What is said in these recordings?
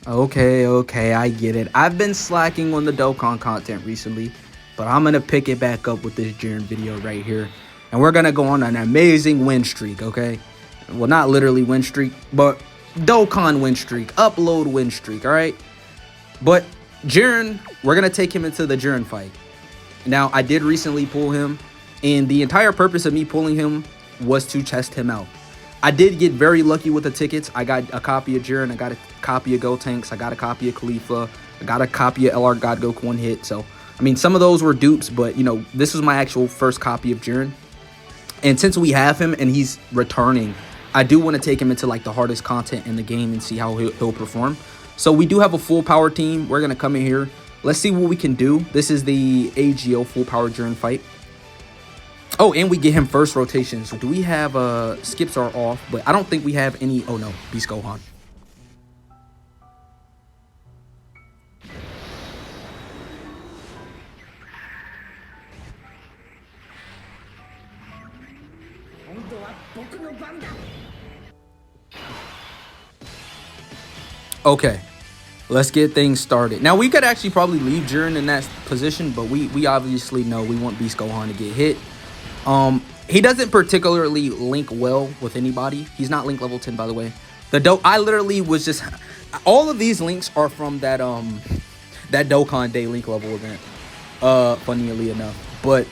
Okay, I get it. I've been slacking on the Dokkan content recently, but I'm gonna pick it back up with this Jiren video right here. And we're gonna go on an amazing win streak, okay? Well, not literally win streak, but Dokkan win streak, upload win streak, alright? But Jiren, we're gonna take him into the Jiren fight. Now, I did recently pull him, and the entire purpose of me pulling him was to test him out. I did get very lucky with the tickets. I got a copy of Jiren, I got a copy of Gotenks, I got a copy of Caulifla, I got a copy of LR God Goku One Hit. So, I mean, some of those were dupes, but, you know, this was my actual first copy of Jiren. And since we have him and he's returning, I do want to take him into, like, the hardest content in the game and see how he'll perform. So, we do have a full power team. We're going to come in here. Let's see what we can do. This is the AGL full power Jiren fight. Oh, and we get him first rotation. So do we have skips are off, but I don't think we have any. Oh no, Beast Gohan. Okay, let's get things started. Now we could actually probably leave Jiren in that position, but we obviously know we want Beast Gohan to get hit. He doesn't particularly link well with anybody. He's not link level 10, by the way. I literally was just, all of these links are from that that Dokkan Day link level event. Funnily enough, but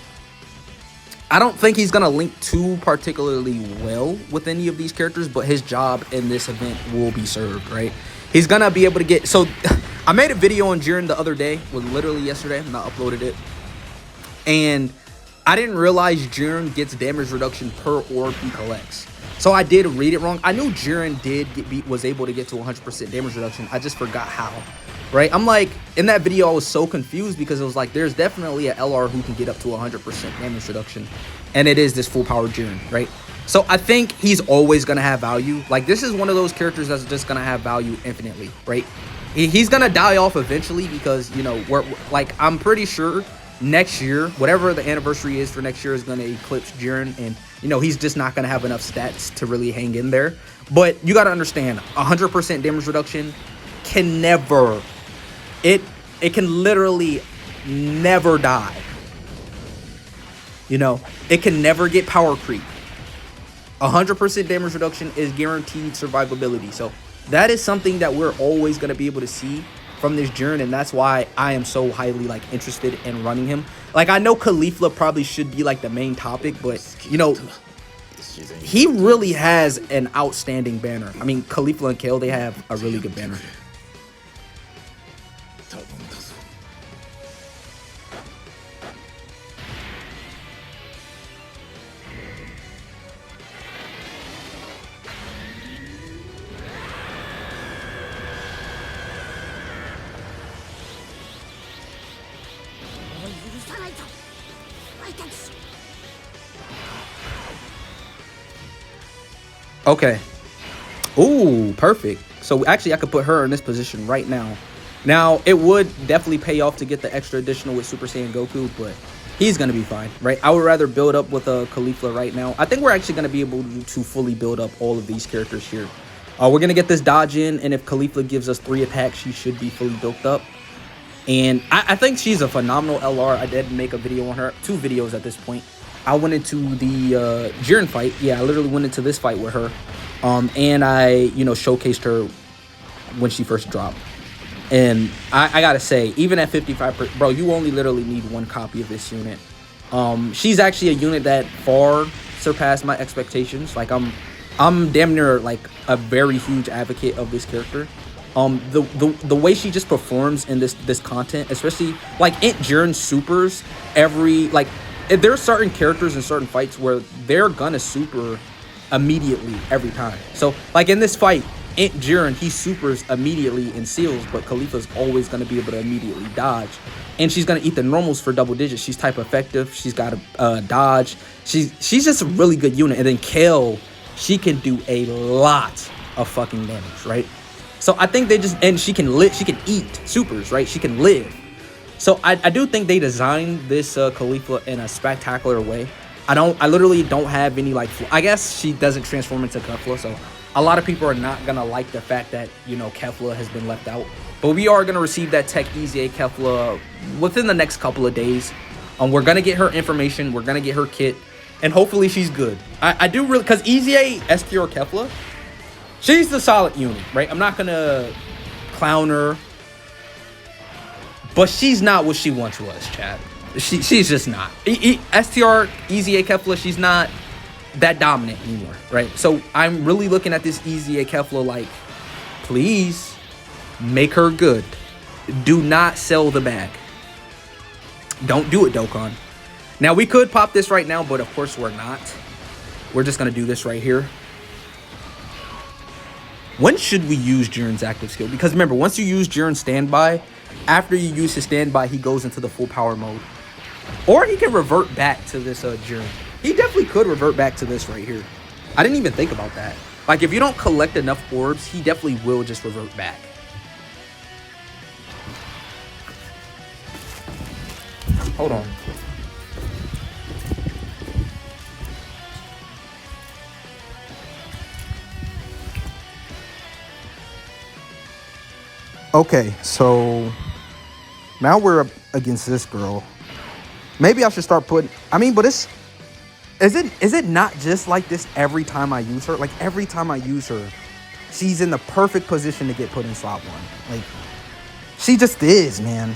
I don't think he's gonna link too particularly well with any of these characters. But his job in this event will be served, right? He's gonna be able to get. So, I made a video on Jiren the other day, was literally yesterday, and I uploaded it, and I didn't realize Jiren gets damage reduction per orb he collects. So I did read it wrong. I knew Jiren was able to get to 100% damage reduction. I just forgot how, right? I'm like, in that video, I was so confused because it was like, there's definitely an LR who can get up to 100% damage reduction. And it is this full power Jiren, right? So I think he's always going to have value. Like, this is one of those characters that's just going to have value infinitely, right? He's going to die off eventually because, you know, I'm pretty sure next year, whatever the anniversary is for next year, is going to eclipse Jiren, and you know he's just not going to have enough stats to really hang in there. But you got to understand, 100% damage reduction can never, it can literally never die. You know, it can never get power creep. 100% damage reduction is guaranteed survivability. So that is something that we're always going to be able to see from this Jiren, and that's why I am so highly like interested in running him. Like, I know Caulifla probably should be like the main topic, but you know, he really has an outstanding banner. I mean, Caulifla and Kale, they have a really good banner. Okay. Ooh, perfect. So actually I could put her in this position right now. Now, it would definitely pay off to get the extra additional with Super Saiyan Goku, but he's going to be fine, right? I would rather build up with a Caulifla right now. I think we're actually going to be able to fully build up all of these characters here. We're going to get this dodge in, and if Caulifla gives us 3 attacks, she should be fully built up. And I think she's a phenomenal LR. I did make a video on her, 2 videos at this point. I went into the Jiren fight. Yeah, I literally went into this fight with her. And I, you know, showcased her when she first dropped. And I gotta say, even at 55%, bro, you only literally need 1 copy of this unit. She's actually a unit that far surpassed my expectations. Like, I'm damn near like a very huge advocate of this character. The way she just performs in this content, especially like in Jiren supers, there are certain characters in certain fights where they're gonna super immediately every time. So like in this fight, Jiren, he supers immediately and seals, but Caulifla's always going to be able to immediately dodge. And she's going to eat the normals for double digits. She's type effective. She's got a dodge. She's just a really good unit. And then Kale, she can do a lot of fucking damage, right? So I think and she can eat supers, right? She can live. So I do think they designed this Caulifla in a spectacular way. I literally don't have any, like, I guess she doesn't transform into Kefla, so A lot of people are not going to like the fact that, you know, Kefla has been left out. But we are going to receive that Tech EZA Kefla within the next couple of days. We're going to get her information. We're going to get her kit. And hopefully she's good. I do really... Because EZA STR Kefla, she's the solid unit, right? I'm not going to clown her. But she's not what she once was, Chad. She's just not. STR EZA Kefla, she's not that dominant anymore, right? So I'm really looking at this EZA Kefla like, please make her good. Do not sell the bag. Don't do it, Dokkan. Now, we could pop this right now, but of course we're not. We're just going to do this right here. When should we use Jiren's active skill? Because remember, once you use Jiren's standby, after you use his standby, he goes into the full power mode. Or he can revert back to this Jiren. He definitely could revert back to this right here. I didn't even think about that. Like, if you don't collect enough orbs, he definitely will just revert back. Hold on. Okay, so now we're up against this girl. Maybe I should start putting... I mean, but it's... Is it not just like this every time I use her? Like, every time I use her, she's in the perfect position to get put in slot 1. Like, she just is, man.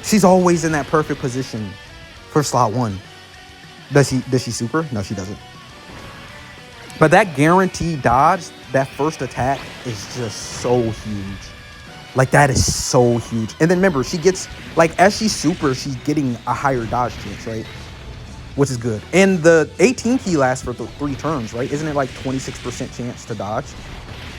She's always in that perfect position for slot 1. Does she super? No, she doesn't. But that guaranteed dodge, that first attack, is just so huge. Like, that is so huge. And then remember, she gets, like, as she super, she's getting a higher dodge chance, right? Which is good. And the 18 key lasts for 3 turns, right? Isn't it like 26% chance to dodge?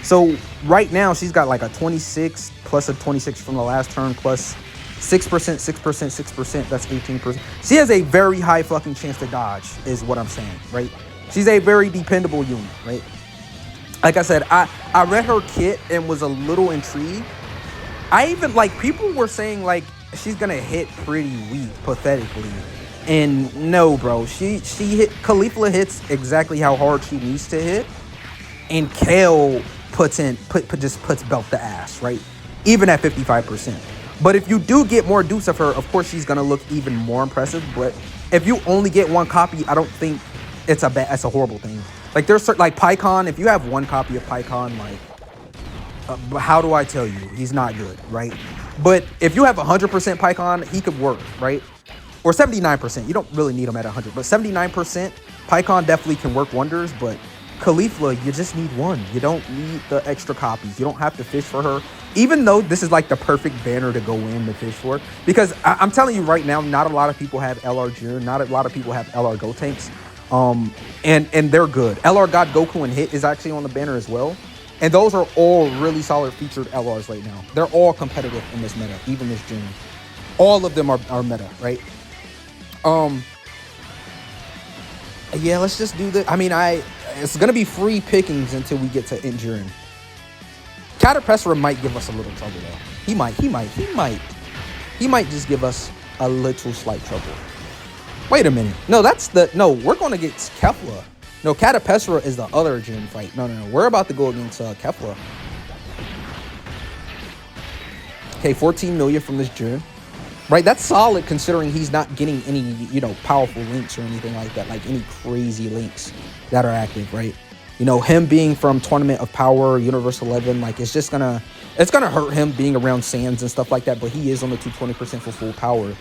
So right now, she's got like a 26 plus a 26 from the last turn plus 6%, 6%, 6%. That's 18%. She has a very high fucking chance to dodge, is what I'm saying, right? She's a very dependable unit, right? Like I said, I read her kit and was a little intrigued. I even, like, people were saying, like, she's gonna hit pretty weak, pathetically. And no, bro, she hit... Khalifa hits exactly how hard she needs to hit. And Kale just puts belt the ass, right? Even at 55%. But if you do get more dupes of her, of course she's gonna look even more impressive. But if you only get 1 copy, I don't think it's a horrible thing. Like, there's certain... Like, PyCon, if you have 1 copy of PyCon, like... how do I tell you? He's not good, right? But if you have 100% PyCon, he could work, right? Or 79%. You don't really need him at 100, but 79%, PyCon definitely can work wonders. But Khalifa, you just need 1. You don't need the extra copies. You don't have to fish for her. Even though this is like the perfect banner to go in to fish for. Because I'm telling you right now, not a lot of people have LR Jiren. Not a lot of people have LR Go Tanks. And they're good. LR God Goku and Hit is actually on the banner as well. And those are all really solid featured LRs right now. They're all competitive in this meta, even this Jiren. All of them are meta, right? Yeah, let's just do this. I mean, it's gonna be free pickings until we get to Jiren. Caterpessra might give us a little trouble though. He might just give us a little slight trouble. Wait a minute. No, we're gonna get Kefla. No, Caterpessra is the other Jiren fight. No. We're about to go against Kefla. Okay, 14 million from this Jiren. Right, that's solid considering he's not getting any, you know, powerful links or anything like that. Like, any crazy links that are active, right? You know, him being from Tournament of Power, Universe 11, like, it's gonna hurt him being around Sands and stuff like that. But he is on the 220% for full power.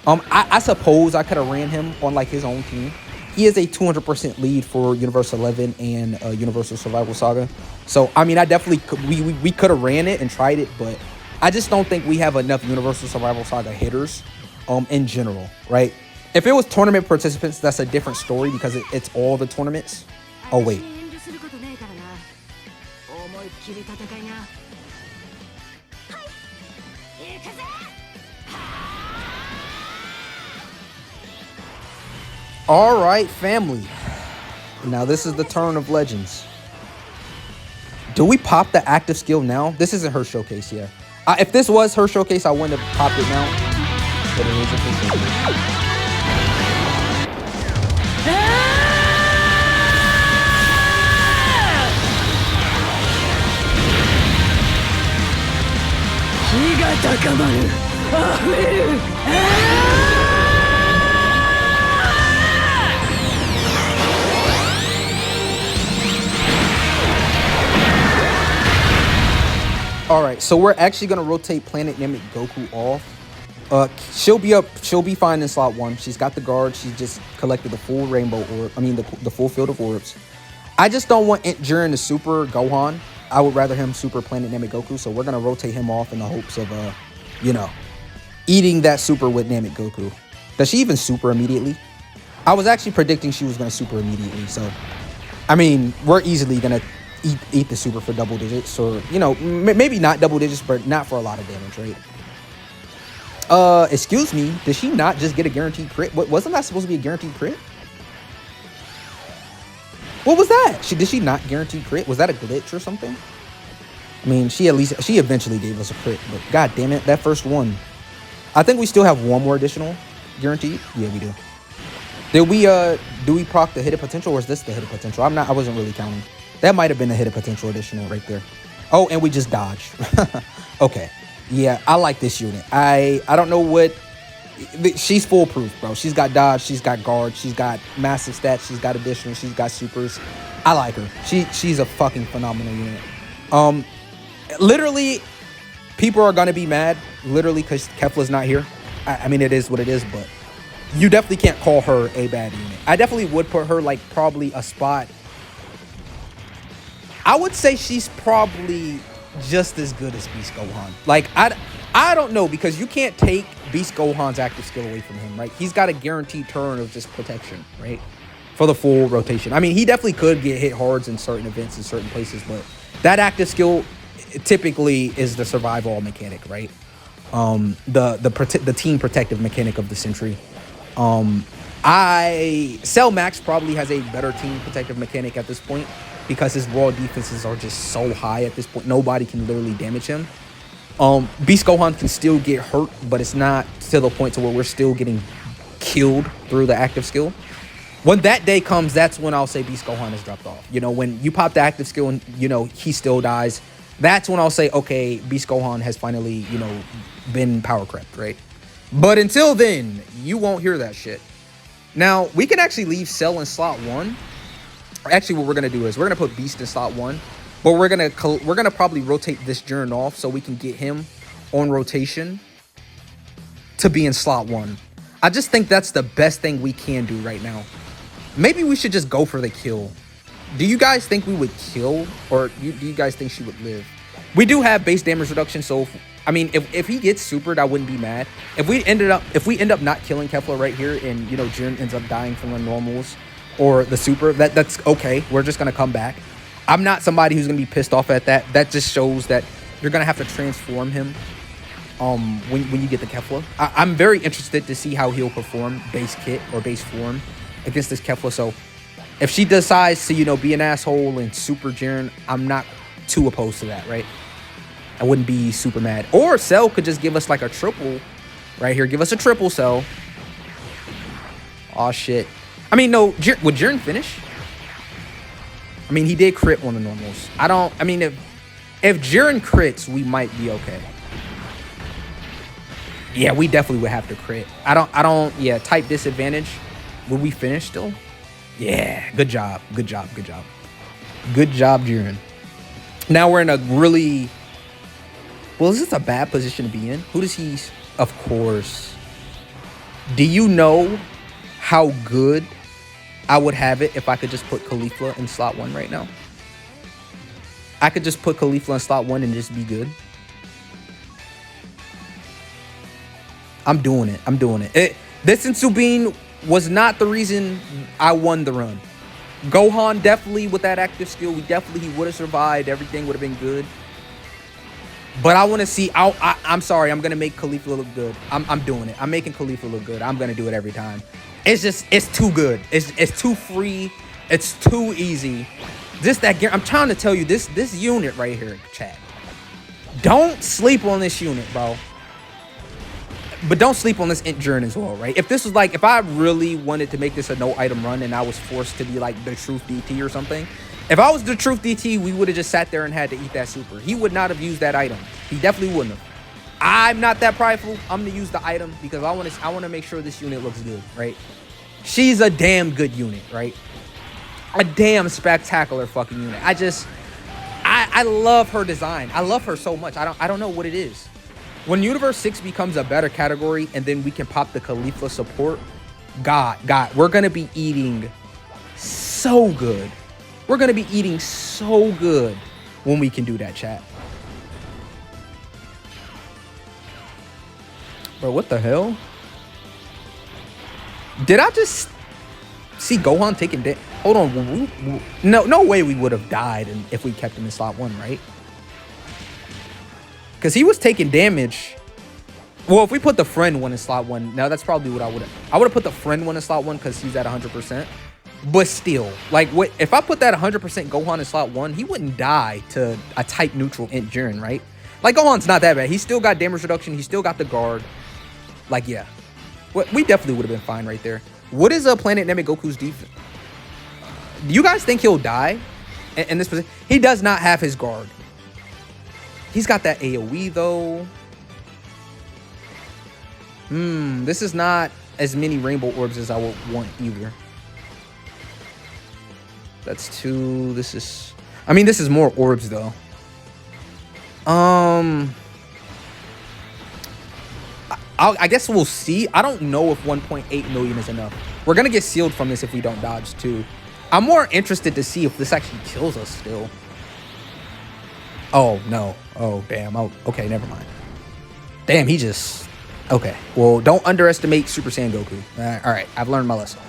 I suppose I could have ran him on, like, his own team. He is a 200% lead for Universe 11 and Universal Survival Saga. So, I mean, I definitely could, we could have ran it and tried it, but I just don't think we have enough Universal Survival Saga hitters in general, right? If it was tournament participants, that's a different story because it's all the tournaments. Oh, wait. All right, family. Now, this is the turn of legends. Do we pop the active skill now? This isn't her showcase yet. If this was her showcase, I wouldn't have popped it now. But it is a showcase. All right, so we're actually gonna rotate Planet Namek Goku off. She'll be fine in slot 1. She's got the guard. She just collected the full rainbow orb. I mean, the full field of orbs. I just don't want Jiren to super Gohan. I would rather him super Planet Namek Goku. So we're gonna rotate him off in the hopes of you know, eating that super with Namek Goku. Does she even super immediately? I was actually predicting she was gonna super immediately. So, I mean, we're easily gonna eat the super for double digits, or you know, maybe not double digits, but not for a lot of damage, right? Excuse me, did she not just get a guaranteed crit? Wasn't that supposed to be a guaranteed crit? What was that? Did she not guarantee crit? Was that a glitch or something? I mean, she eventually gave us a crit, but god damn it, that first one. I think we still have one more additional guaranteed. Yeah, we do. Do we proc the hidden potential, or is this the hidden potential? I wasn't really counting. That might have been the hidden potential additional right there. Oh, and we just dodged. Okay. Yeah, I like this unit. I don't know what... She's foolproof, bro. She's got dodge. She's got guard. She's got massive stats. She's got additional. She's got supers. I like her. She's a fucking phenomenal unit. Literally, people are going to be mad, literally, because Kefla's not here. I mean, it is what it is, but you definitely can't call her a bad unit. I definitely would put her, like, probably a spot... I would say she's probably just as good as Beast Gohan. Like, I don't know, because you can't take Beast Gohan's active skill away from him, right? He's got a guaranteed turn of just protection, right? For the full rotation. I mean, he definitely could get hit hards in certain events in certain places, but that active skill typically is the survival mechanic, right? The team protective mechanic of the century. Cell Max probably has a better team protective mechanic at this point, because his raw defenses are just so high at this point. Nobody can literally damage him. Beast Gohan can still get hurt, but it's not to the point to where we're still getting killed through the active skill. When that day comes, that's when I'll say Beast Gohan has dropped off. You know, when you pop the active skill and, you know, he still dies, that's when I'll say, okay, Beast Gohan has finally, you know, been power crept, right? But until then, you won't hear that shit. Now, we can actually leave Cell in slot 1. Actually, what we're gonna do is we're gonna put Beast in slot 1, but we're gonna probably rotate this Jiren off so we can get him on rotation to be in slot 1. I just think that's the best thing we can do right now. Maybe we should just go for the kill. Do you guys think we would kill, or do you guys think she would live? We do have base damage reduction, so I mean, if he gets supered, I wouldn't be mad. If we end up not killing Kefla right here, and you know Jiren ends up dying from the normals or the super, that's okay. We're just gonna come back. I'm not somebody who's gonna be pissed off at that. That just shows that you're gonna have to transform him when you get the Kefla. I'm very interested to see how he'll perform base kit or base form against this Kefla. So if she decides to, you know, be an asshole and super Jiren, I'm not too opposed to that, right? I wouldn't be super mad. Or Cell could just give us like a triple right here. Give us a triple Cell. Oh shit. I mean, no, would Jiren finish? I mean, he did crit on the normals. I mean, if Jiren crits, we might be okay. Yeah, we definitely would have to crit. Yeah, type disadvantage. Would we finish still? Yeah, good job. Good job, Jiren. Now we're in a really... Well, is this a bad position to be in? Who does he... Of course. Do you know how good I would have it if I could just put Caulifla in slot 1 right now? I could just put Caulifla in slot 1 and just be good. I'm doing it. This Insubin was not the reason I won the run. Gohan definitely, with that active skill, he would have survived. Everything would have been good. But I want to see. I'm sorry. I'm gonna make Caulifla look good. I'm doing it. I'm making Caulifla look good. I'm gonna do it every time. It's too good. It's too free. It's too easy. I'm trying to tell you, this unit right here, chat. Don't sleep on this unit, bro. But don't sleep on this Jiren as well, right? If this was like, if I really wanted to make this a no item run and I was forced to be like the Truth DT or something, if I was the Truth DT, we would have just sat there and had to eat that super. He would not have used that item. He definitely wouldn't have. I'm not that prideful. I'm gonna use the item because I want to make sure this unit looks good, right? She's a damn good unit, right? A damn spectacular fucking unit. I love her design. I love her so much. I don't know what it is. When Universe 6 becomes a better category and then we can pop the Khalifa support, God, we're gonna be eating so good. We're gonna be eating so good when we can do that, chat. Bro, what the hell? Did I just see Gohan taking damage? Hold on. No way we would have died if we kept him in slot 1, right? Because he was taking damage. Well, if we put the friend one in slot 1, now that's probably what I would have. I would have put the friend one in slot 1 because he's at 100%. But still, like, what if I put that 100% Gohan in slot 1, he wouldn't die to a type neutral Int Jiren, right? Like, Gohan's not that bad. He still got damage reduction. He still got the guard. Like, yeah. We definitely would have been fine right there. What is Planet Namek Goku's defense? Do you guys think he'll die in this position? He does not have his guard. He's got that AoE, though. This is not as many rainbow orbs as I would want either. That's 2. This is... I mean, this is more orbs, though. I guess we'll see. I don't know if 1.8 million is enough. We're going to get sealed from this if we don't dodge, too. I'm more interested to see if this actually kills us still. Oh, no. Oh, damn. Oh, okay, never mind. Damn, he just... Okay. Well, don't underestimate Super Saiyan Goku. All right, I've learned my lesson.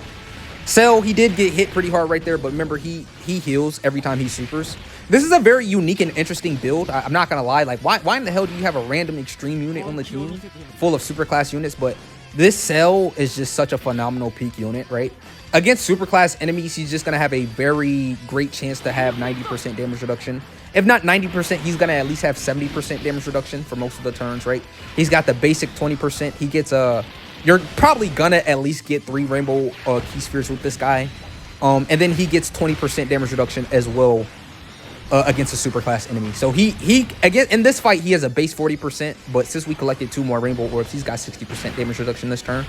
Cell, he did get hit pretty hard right there, but remember, he heals every time he supers. This is a very unique and interesting build. I'm not going to lie. Like, why in the hell do you have a random extreme unit on the team full of superclass units? But this Cell is just such a phenomenal peak unit, right? Against superclass enemies, he's just going to have a very great chance to have 90% damage reduction. If not 90%, he's going to at least have 70% damage reduction for most of the turns, right? He's got the basic 20%. He gets you're probably going to at least get 3 rainbow key spheres with this guy. And then he gets 20% damage reduction as well against a superclass enemy. So he again in this fight, he has a base 40%, but since we collected 2 more rainbow orbs, he's got 60% damage reduction this turn.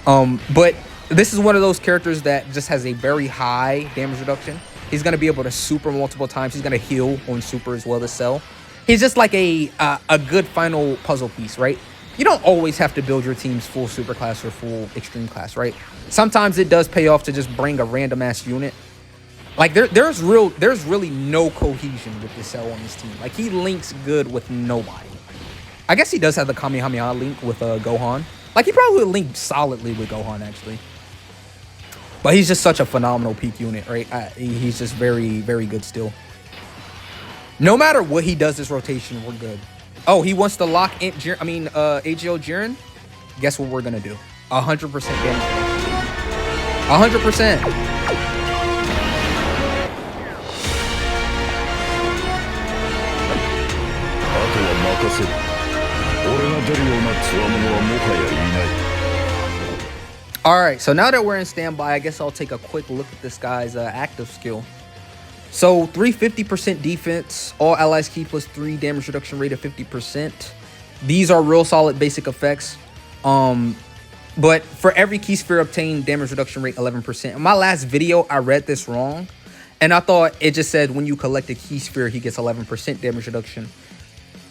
But this is one of those characters that just has a very high damage reduction. He's going to be able to super multiple times. He's going to heal on super as well as Cell. He's just like a good final puzzle piece, right? You don't always have to build your team's full super class or full extreme class, right? Sometimes it does pay off to just bring a random ass unit. Like there's really no cohesion with this Cell on this team. Like he links good with nobody. I guess he does have the Kamehameha link with Gohan. Like he probably would link solidly with Gohan actually. But he's just such a phenomenal peak unit, right? He's just very, very good still. No matter what he does this rotation, we're good. Oh, he wants to lock in AGL Jiren? Guess what we're going to do? 100% damage. 100%. Alright, so now that we're in standby, I guess I'll take a quick look at this guy's active skill. So 350% defense, all allies key plus 3 damage reduction rate of 50%. These are real solid basic effects. But for every key sphere obtained, damage reduction rate 11%. In my last video, I read this wrong. And I thought it just said when you collect a key sphere, he gets 11% damage reduction.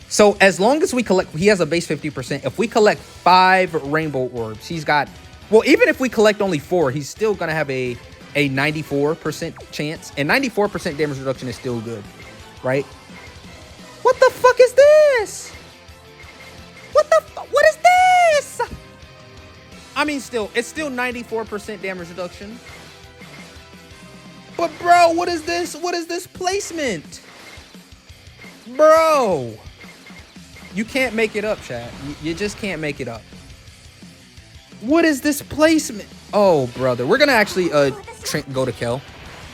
So as long as we collect, he has a base 50%. If we collect 5 rainbow orbs, he's got, well, even if we collect only 4, he's still going to have a 94% chance. And 94% damage reduction is still good, right? What the fuck is this? What is this? I mean, it's still 94% damage reduction. But bro, what is this? What is this placement? Bro. You can't make it up, chat. You just can't make it up. What is this placement? Oh, brother. We're going to actually go to Kel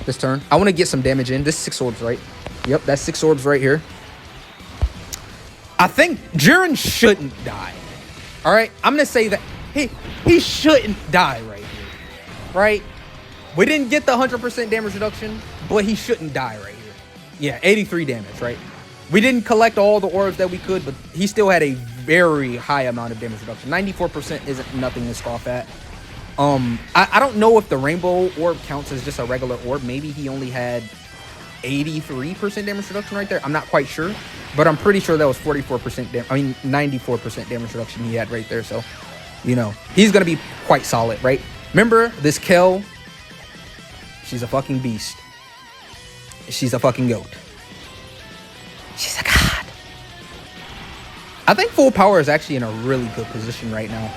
this turn. I want to get some damage in. This is 6 orbs, right? Yep, that's 6 orbs right here. I think Jiren shouldn't die. All right? I'm going to say that he shouldn't die right here. Right? We didn't get the 100% damage reduction, but he shouldn't die right here. Yeah, 83 damage, right? We didn't collect all the orbs that we could, but he still had a very high amount of damage reduction. 94% isn't nothing to scoff at. I don't know if the rainbow orb counts as just a regular orb. Maybe he only had 83% damage reduction right there. I'm not quite sure, but I'm pretty sure that was 44%. I mean, 94% damage reduction he had right there. So, you know, he's gonna be quite solid, right? Remember this Kel? She's a fucking beast. She's a fucking goat. She's a god. I think full power is actually in a really good position right now.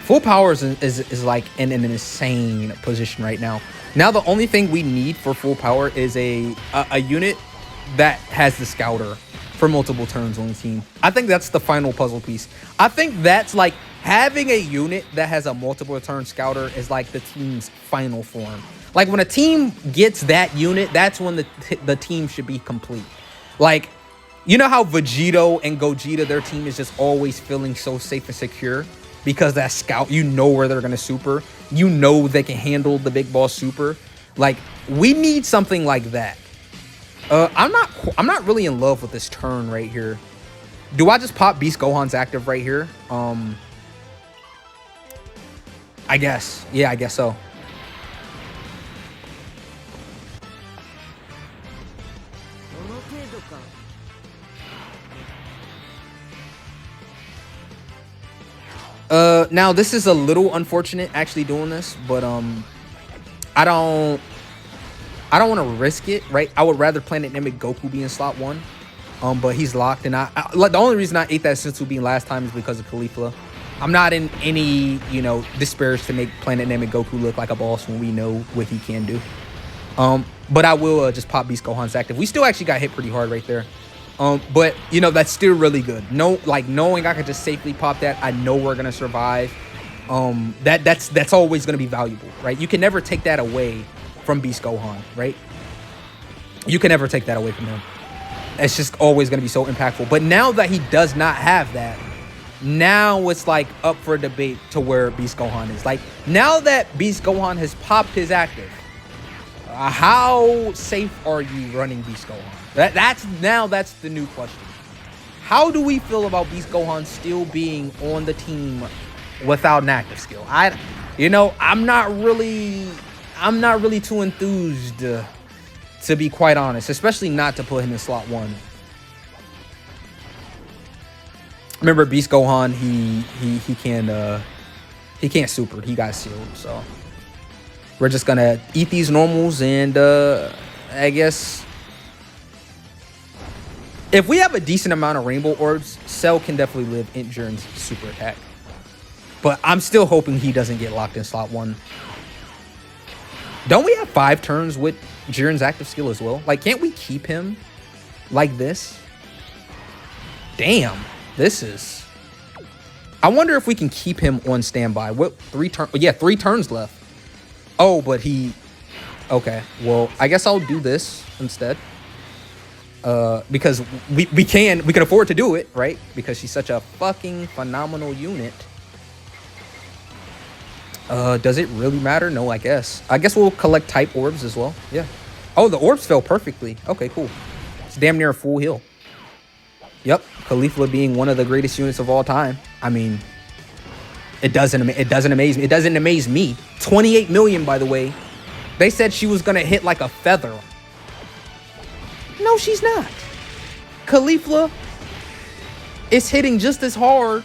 Full power is like in an insane position right now. Now the only thing we need for full power is a unit that has the scouter for multiple turns on the team. I think that's the final puzzle piece. I think that's like having a unit that has a multiple turn scouter is like the team's final form. Like when a team gets that unit, that's when the team should be complete. Like, you know how Vegito and Gogeta, their team is just always feeling so safe and secure? Because that scout, you know where they're gonna super. You know they can handle the big boss super. Like, we need something like that. I'm not really in love with this turn right here. Do I just pop Beast Gohan's active right here? I guess. Yeah, I guess so. Now this is a little unfortunate actually doing this, but I don't want to risk it, right? I would rather Planet Namek Goku be in slot 1, but he's locked, and the only reason I ate that Senzu bean last time is because of Caulifla. I'm not in any, you know, disparage to make Planet Namek Goku look like a boss when we know what he can do. But I will just pop Beast Gohan's active. We still actually got hit pretty hard right there. But you know, that's still really good. No, like knowing I could just safely pop that, I know we're gonna survive. That's always gonna be valuable, right? You can never take that away from Beast Gohan, right? You can never take that away from him. It's just always gonna be so impactful. But now that he does not have that, now it's like up for debate to where Beast Gohan is. Like now that Beast Gohan has popped his active, how safe are you running Beast Gohan? That's the new question. How do we feel about Beast Gohan still being on the team without an active skill? I'm not really too enthused to be quite honest, especially not to put him in slot 1. Remember Beast Gohan, he can't super. He got sealed, so we're just gonna eat these normals, and I guess if we have a decent amount of rainbow orbs, Cell can definitely live in Jiren's super attack. But I'm still hoping he doesn't get locked in slot 1. Don't we have 5 turns with Jiren's active skill as well? Like, can't we keep him like this? Damn, this is... I wonder if we can keep him on standby. What, 3 turns? Yeah, 3 turns left. Oh, but he... Okay, well, I guess I'll do this instead. Because we can afford to do it, right? Because she's such a fucking phenomenal unit. Does it really matter? No, I guess. I guess we'll collect type orbs as well. Yeah. Oh, the orbs fell perfectly. Okay, cool. It's damn near a full heal. Yep. Caulifla being one of the greatest units of all time. I mean, it doesn't amaze me. It doesn't amaze me. 28 million, by the way. They said she was gonna hit like a feather. No, she's not. Caulifla is hitting just as hard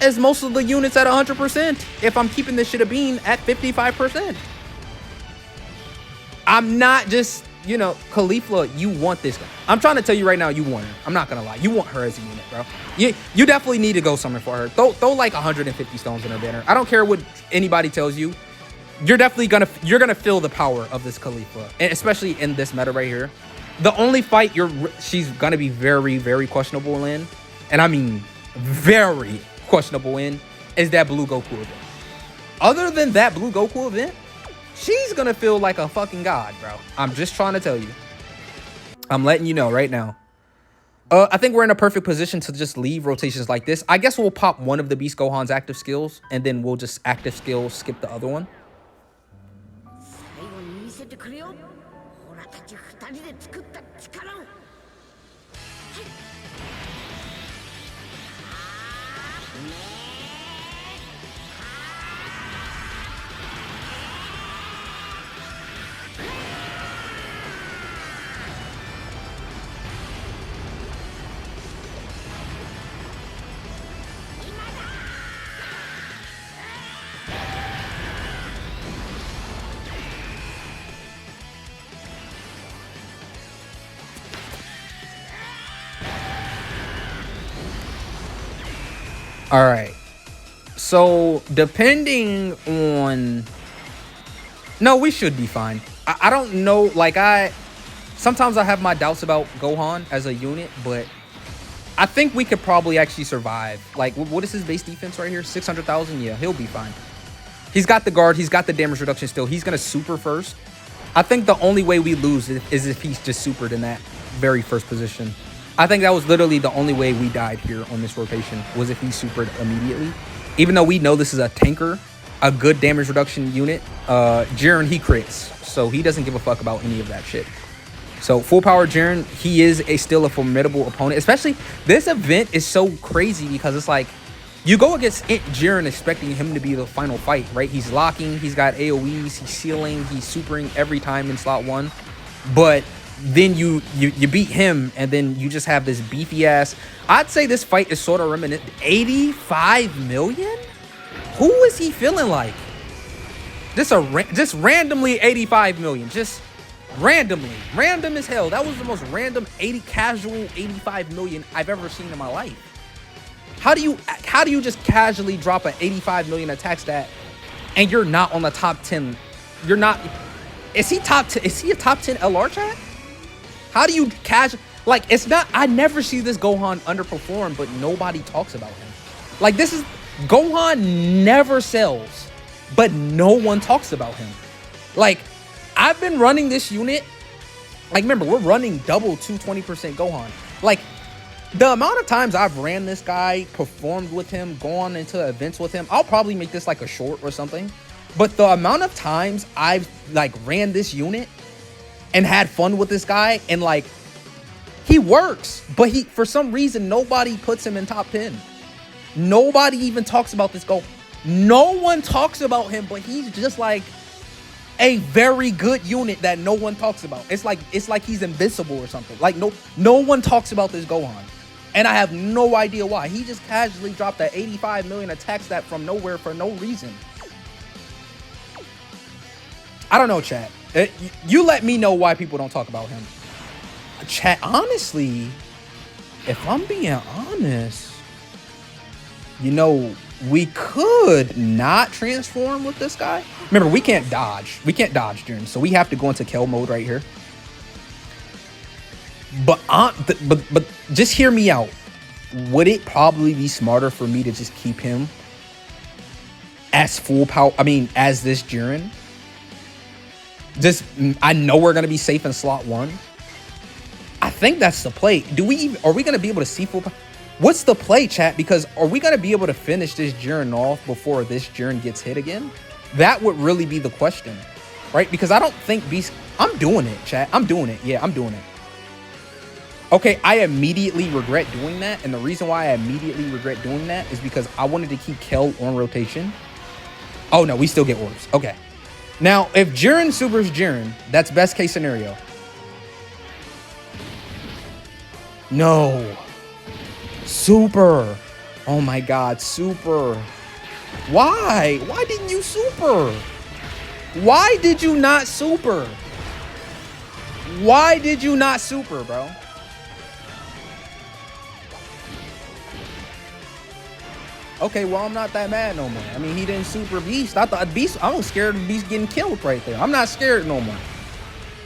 as most of the units at 100% if I'm keeping this shit a bean at 55%. I'm not just, you know, Caulifla, you want this guy. I'm trying to tell you right now, you want her. I'm not gonna lie. You want her as a unit, bro. You definitely need to go somewhere for her. Throw like 150 stones in her banner. I don't care what anybody tells you. You're definitely gonna feel the power of this Caulifla, and especially in this meta right here. The only fight she's gonna be very, very questionable in, and I mean very questionable in, is that Blue Goku event. Other than that Blue Goku event, she's gonna feel like a fucking god, bro. I'm just trying to tell you. I'm letting you know right now. I think we're in a perfect position to just leave rotations like this. I guess we'll pop one of the Beast Gohan's active skills, and then we'll just active skill skip the other one. All right. So depending on, no, we should be fine. I don't know. Like sometimes I have my doubts about Gohan as a unit, but I think we could probably actually survive. Like, what is his base defense right here? 600,000. Yeah, he'll be fine. He's got the guard. He's got the damage reduction still. He's gonna super first. I think the only way we lose is if he's just supered in that very first position. I think that was literally the only way we died here on this rotation, was if he supered immediately. Even though we know this is a tanker, a good damage reduction unit, Jiren, he crits. So he doesn't give a fuck about any of that shit. So full power Jiren, he is still a formidable opponent. Especially this event is so crazy because it's like, you go against Jiren expecting him to be the final fight, right? He's locking, he's got AoEs, he's sealing, he's supering every time in slot 1. But then you beat him, and then you just have this beefy ass. I'd say this fight is sort of reminiscent. 85 million? Who is he feeling like? Just randomly 85 million. Just randomly. Random as hell. That was the most random casual 85 million I've ever seen in my life. How do you just casually drop an 85 million attack stat and you're not on the top 10? You're not. Is he top 10? Is he a top 10 LR chat? How do you like, it's not, I never see this Gohan underperform, but nobody talks about him. Like, this is, Gohan never sells, but no one talks about him. Like, I've been running this unit. Like, remember, we're running double 220% Gohan. Like, the amount of times I've ran this guy, performed with him, gone into events with him, I'll probably make this like a short or something. But the amount of times I've like ran this unit and had fun with this guy, and like, he works, but for some reason, nobody puts him in top 10. Nobody even talks about this goal. No one talks about him, but he's just like a very good unit that no one talks about. It's like he's invincible or something. Like, no one talks about this Gohan. And I have no idea why. He just casually dropped that 85 million attack stat from nowhere for no reason. I don't know, chat. You let me know why people don't talk about him. Chat, honestly, if I'm being honest, you know, we could not transform with this guy. Remember, we can't dodge. We can't dodge Jiren, so we have to go into kill mode right here. But just hear me out. Would it probably be smarter for me to just keep him as full power? I mean, as this Jiren. I know we're gonna be safe in slot 1. I think that's the play. Are we gonna be able to see full power? What's the play, chat? Because are we gonna be able to finish this Jiren off before this Jiren gets hit again? That would really be the question, right? Because I don't think Beast. I'm doing it, chat. I'm doing it. Yeah, I'm doing it. Okay, I immediately regret doing that, and the reason why I immediately regret doing that is because I wanted to keep Kel on rotation. Oh no, we still get orbs. Okay. Now, if Jiren supers Jiren, that's best case scenario. No. Super. Oh my god, super. Why? Why didn't you super? Why did you not super? Why did you not super, bro? Okay, well, I'm not that mad no more. I mean, he didn't super Beast. I thought Beast, I was scared of Beast getting killed right there. I'm not scared no more.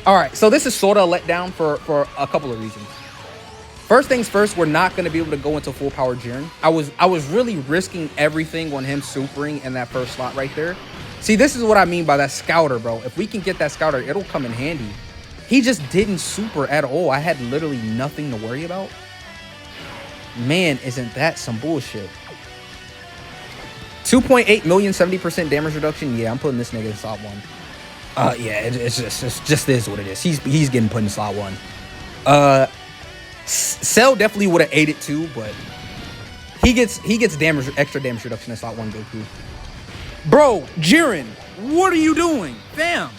All right, so this is sort of a letdown for a couple of reasons. First things first, we're not going to be able to go into full power Jiren. I was really risking everything on him supering in that first slot right there. See, this is what I mean by that scouter, bro. If we can get that scouter, it'll come in handy. He just didn't super at all. I had literally nothing to worry about. Man, isn't that some bullshit? 2.8 million, 70% damage reduction. Yeah, I'm putting this nigga in slot 1. Yeah, it's just is what it is. He's getting put in slot 1. Cell definitely would have ate it too, but he gets extra damage reduction in slot 1 Goku. Bro, Jiren, what are you doing? Fam,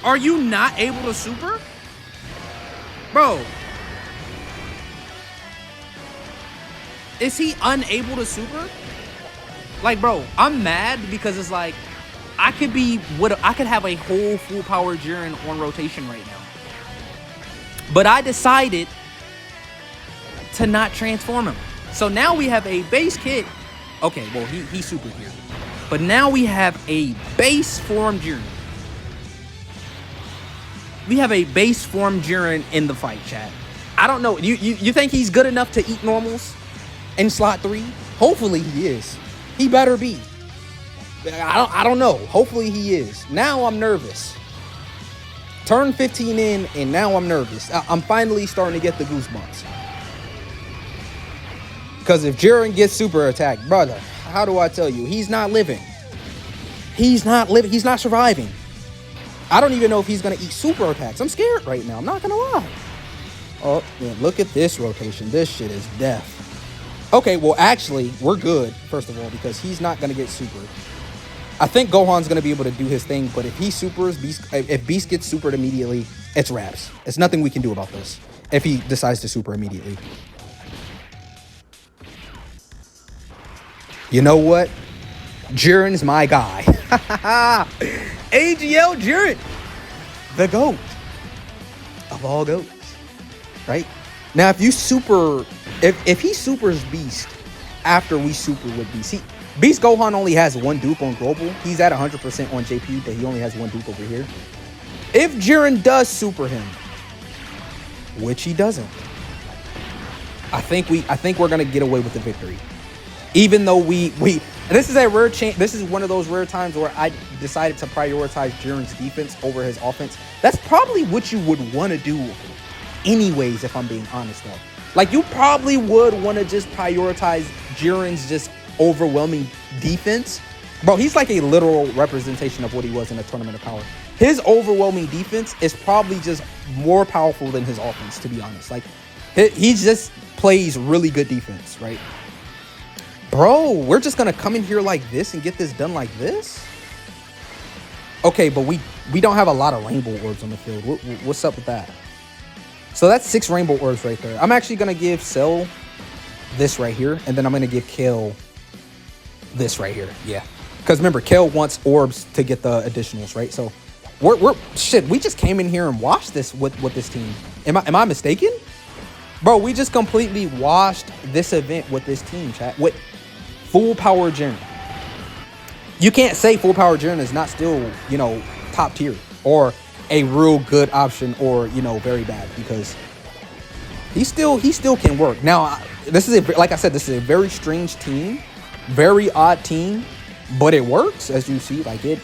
are you not able to super? Bro, is he unable to super? Like, bro, I'm mad because it's like I could have a whole full power Jiren on rotation right now. But I decided to not transform him. So now we have a base kit Okay, well, he's super here. But now we have a base form Jiren. We have a base form Jiren in the fight, chat. I don't know. You think he's good enough to eat normals in slot 3? Hopefully he is. He better be. I don't know. Hopefully he is. Now I'm nervous. Turn 15 in, and now I'm nervous. I'm finally starting to get the goosebumps. Because if Jiren gets super attacked, brother, how do I tell you? He's not living. He's not living. He's not surviving. I don't even know if he's going to eat super attacks. I'm scared right now. I'm not going to lie. Oh, man, look at this rotation. This shit is death. Okay, well, actually, we're good, first of all, because he's not going to get super. I think Gohan's going to be able to do his thing, but if he supers, if Beast gets supered immediately, it's wraps. It's nothing we can do about this if he decides to super immediately. You know what? Jiren's my guy. AGL Jiren, the GOAT of all GOATs, right? Now, if you super, if he supers Beast after we super with Beast, Beast Gohan only has one dupe on Global. He's at 100% on JP, but he only has one dupe over here. If Jiren does super him, which he doesn't, I think we're gonna get away with the victory. Even though this is a rare chance. This is one of those rare times where I decided to prioritize Jiren's defense over his offense. That's probably what you would want to do anyways, if I'm being honest, though. Like, you probably would want to just prioritize Jiren's just overwhelming defense. Bro, he's like a literal representation of what he was in a Tournament of Power. His overwhelming defense is probably just more powerful than his offense, to be honest. Like, he just plays really good defense, right? Bro, we're just going to come in here like this and get this done like this? Okay, but we don't have a lot of rainbow orbs on the field. What's up with that? So that's 6 rainbow orbs right there. I'm actually going to give Cell this right here, and then I'm going to give Kale this right here. Yeah. Because remember, Kale wants orbs to get the additionals, right? So we just came in here and watched this with this team. Am I mistaken? Bro, we just completely washed this event with this team, chat. With full power Jiren. You can't say full power Jiren is not still, you know, top tier or a real good option or, you know, very bad, because he still can work. Now, this is like I said, this is a very strange team, very odd team, but it works, as you see. Like, it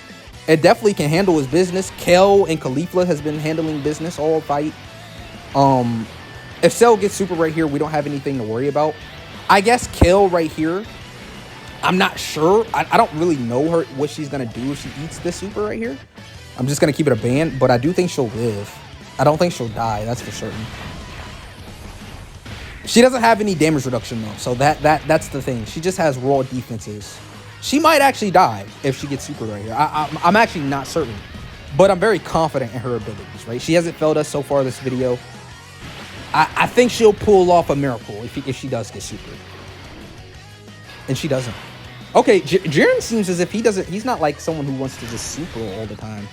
definitely can handle his business. Kel and Khalifa has been handling business all fight. If Cell gets super right here, we don't have anything to worry about. I guess Kel right here, I'm not sure. I don't really know her, what she's going to do if she eats this super right here. I'm just going to keep it a ban, but I do think she'll live. I don't think she'll die, that's for certain. She doesn't have any damage reduction, though, so that's the thing. She just has raw defenses. She might actually die if she gets super right here. I'm actually not certain, but I'm very confident in her abilities, right? She hasn't failed us so far this video. I think she'll pull off a miracle if she does get super. And she doesn't. Okay, Jiren seems as if he's not like someone who wants to just super all the time.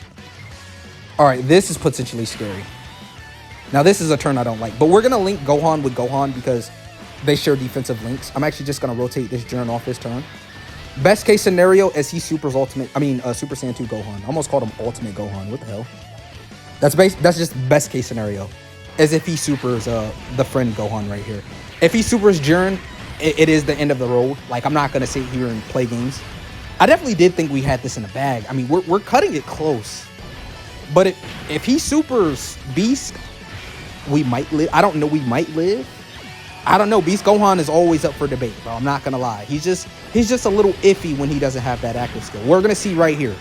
All right, this is potentially scary. Now, this is a turn I don't like, but we're going to link Gohan with Gohan because they share defensive links. I'm actually just going to rotate this Jiren off this turn. Best case scenario is he supers Super Saiyan 2 Gohan. I almost called him Ultimate Gohan. What the hell? That's just best case scenario. As if he supers the friend Gohan right here. If he supers Jiren, it is the end of the road. Like, I'm not going to sit here and play games. I definitely did think we had this in the bag. I mean, we're cutting it close. But if he supers Beast, we might live. I don't know. We might live. I don't know. Beast Gohan is always up for debate, bro. I'm not going to lie. He's just a little iffy when he doesn't have that active skill. We're going to see right here.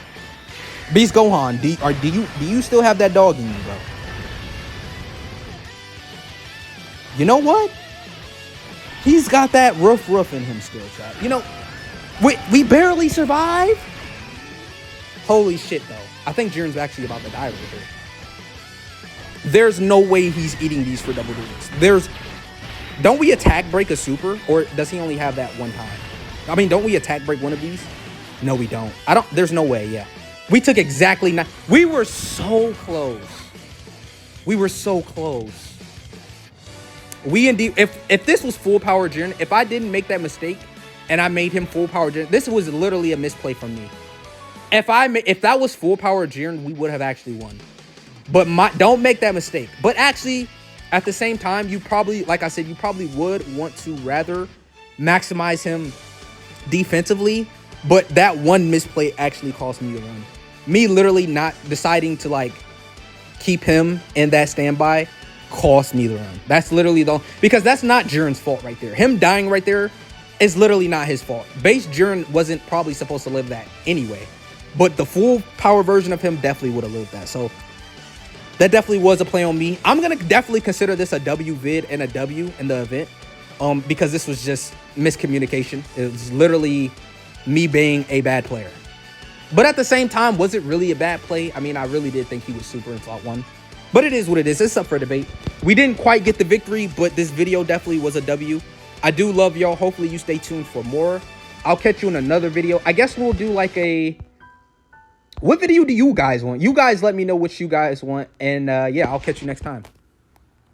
Beast Gohan, do you still have that dog in you, bro? You know what? He's got that roof in him still, chat. You know, we barely survived. Holy shit, though. I think Jiren's actually about to die right here. There's no way he's eating these for double digits. Don't we attack break a super, or does he only have that one time? I mean, don't we attack break one of these? No, we don't. There's no way, yeah. We took exactly 9. We were so close. We were so close. We indeed, if this was full power Jiren, if I didn't make that mistake and I made him full power Jiren. This was literally a misplay from me. If that was full power Jiren, we would have actually won. But don't make that mistake. But actually, at the same time, you probably, like I said, you probably would want to rather maximize him defensively. But that one misplay actually cost me the run. Me literally not deciding to like keep him in that standby cost me the run. That's literally because that's not Jiren's fault right there. Him dying right there is literally not his fault. Base Jiren wasn't probably supposed to live that anyway. But the full power version of him definitely would have lived that. So that definitely was a play on me. I'm going to definitely consider this a W vid and a W in the event. Because this was just miscommunication. It was literally me being a bad player. But at the same time, was it really a bad play? I mean, I really did think he was super in slot 1. But it is what it is. It's up for debate. We didn't quite get the victory, but this video definitely was a W. I do love y'all. Hopefully you stay tuned for more. I'll catch you in another video. I guess we'll do like a... What video do you guys want? You guys let me know what you guys want. And yeah, I'll catch you next time.